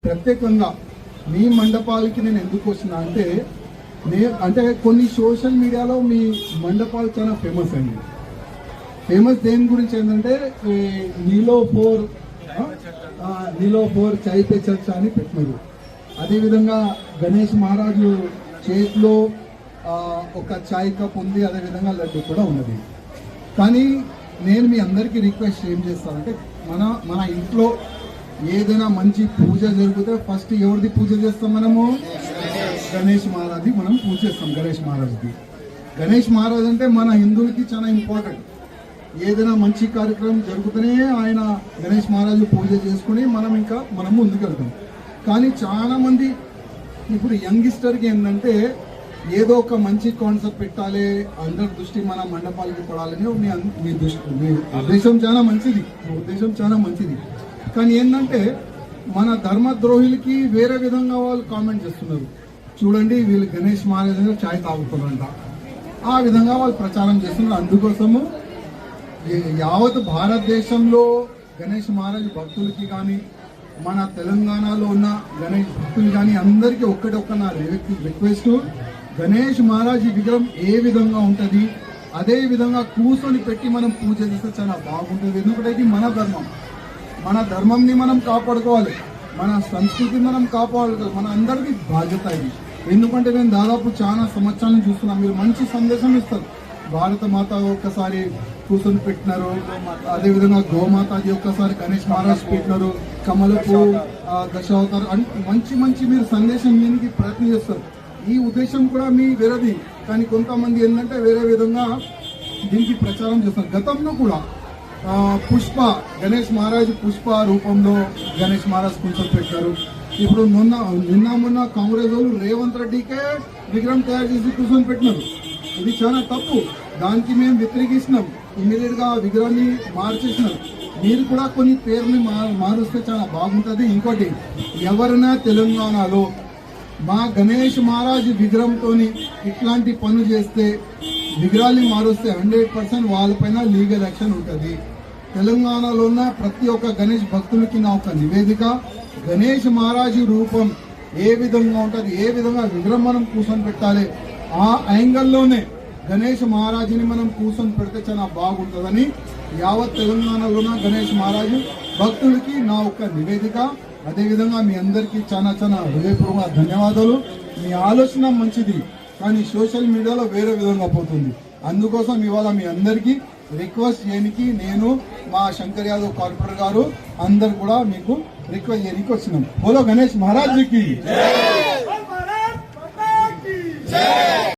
ప్రత్యేకంగా మీ మండపాలకి నేను ఎందుకు వచ్చినా అంటే కొన్ని సోషల్ మీడియాలో మీ మండపాలు చాలా ఫేమస్ అండి. ఫేమస్ దేని గురించి ఏంటంటే నీలో ఫోర్ చాయ్ పే చర్చ అని పెట్టినారు. అదేవిధంగా గణేష్ మహారాజు చేతిలో ఒక చాయ్ కప్ ఉంది, అదేవిధంగా లడ్డు కూడా ఉన్నది. కానీ నేను మీ అందరికీ రిక్వెస్ట్ ఏం చేస్తానంటే మన ఇంట్లో ఏదైనా మంచి పూజ జరిగితే ఫస్ట్ ఎవరిది పూజ చేస్తాం? మనము గణేష్ మహారాజ్ది మనం పూజ చేస్తాం. గణేష్ మహారాజ్ అంటే మన హిందువులకి చాలా ఇంపార్టెంట్. ఏదైనా మంచి కార్యక్రమం జరుగుతూనే ఆయన గణేష్ మహారాజు పూజ చేసుకుని మనం ముందుకెళ్తాం. కానీ చాలా మంది ఇప్పుడు యంగిస్టర్కి ఏంటంటే ఏదో ఒక మంచి కాన్సెప్ట్ పెట్టాలి, అందరి దృష్టి మన మండపాలకి పడాలని మీ ఉద్దేశం చాలా మంచిది. కానీ ఏంటంటే మన ధర్మద్రోహులకి వేరే విధంగా వాళ్ళు కామెంట్ చేస్తున్నారు. చూడండి వీళ్ళు గణేష్ మహారాజ్ చాయ్ తాగుతున్నారంట, ఆ విధంగా వాళ్ళు ప్రచారం చేస్తున్నారు. అందుకోసము యావత్ భారతదేశంలో గణేష్ మహారాజ్ భక్తులకి కానీ మన తెలంగాణలో ఉన్న గణేష్ భక్తులు కానీ అందరికీ ఒక్క నా రిక్వెస్ట్, గణేష్ మహారాజ్ విగ్రహం ఏ విధంగా ఉంటుంది అదే విధంగా కూర్చొని పెట్టి మనం పూజ చేస్తే చాలా బాగుంటుంది. ఎందుకంటే ఇది మన ధర్మంని మనం కాపాడుకోవాలి, మన సంస్కృతిని మనం కాపాడుకోవాలి, మన అందరికీ బాధ్యత ఇది. ఎందుకంటే నేను దాదాపు చాలా సంవత్సరాలను చూస్తున్నాను, మీరు మంచి సందేశం ఇస్తారు. భారత మాత ఒక్కసారి కూర్చొని పెట్టినారు, అదేవిధంగా గోమాతాజీ ఒక్కసారి గణేష్ మహారాజ్ పెట్టినారు, కమలపు దశావతారు అని మంచి మీరు సందేశం దీనికి ప్రయత్నం చేస్తారు. ఈ ఉద్దేశం కూడా మీ వేరేది. కానీ కొంతమంది ఏంటంటే వేరే విధంగా దీనికి ప్రచారం చేస్తారు. గతంలో కూడా గణేష్ మహారాజ్ పుష్ప రూపంలో గణేష్ మహారాజ్ కూర్చొని పెట్టారు. ఇప్పుడు మొన్న కాంగ్రెస్ వాళ్ళు రేవంత్ రెడ్డికే విగ్రహం తయారు చేసి కూర్చొని పెట్టినారు. ఇది చాలా తప్పు. దానికి మేము వ్యతిరేకిస్తున్నాం. ఇమీడియట్ గా విగ్రహాన్ని మార్చేసినారు. మీరు కూడా కొన్ని పేర్లు మారుస్తే చాలా బాగుంటుంది. ఇంకోటి, ఎవరైనా తెలంగాణలో మా గణేష్ మహారాజ్ విగ్రహంతో ఇట్లాంటి పనులు చేస్తే, విగ్రహాన్ని మారుస్తే 100% వాళ్ళపైన లీగల్ యాక్షన్ ఉంటుంది. తెలంగాణలో ఉన్న ప్రతి ఒక్క గణేష్ భక్తులకి నా ఒక నివేదిక, గణేష్ మహారాజు రూపం ఏ విధంగా ఉంటుంది, ఏ విధంగా విగ్రహం మనం కూర్చొని పెట్టాలి, ఆ యాంగిల్లోనే గణేష్ మహారాజుని మనం కూర్చొని పెడితే చాలా బాగుంటుందని యావత్ తెలంగాణలో ఉన్న గణేష్ మహారాజు భక్తులకి నా ఒక నివేదిక. అదేవిధంగా మీ అందరికీ చాలా హృదయపూర్వక ధన్యవాదాలు. మీ ఆలోచన మంచిది, కానీ సోషల్ మీడియాలో వేరే విధంగా పోతుంది. అందుకోసం ఇవాళ మీ అందరికీ రిక్వెస్ట్ చేయడానికి నేను మా శంకర్ యాదవ్ కార్పొరేటర్ గారు అందరు కూడా మీకు రిక్వెస్ట్ చేయడానికి వచ్చినాం. బోలో గణేష్ మహారాజ్కి.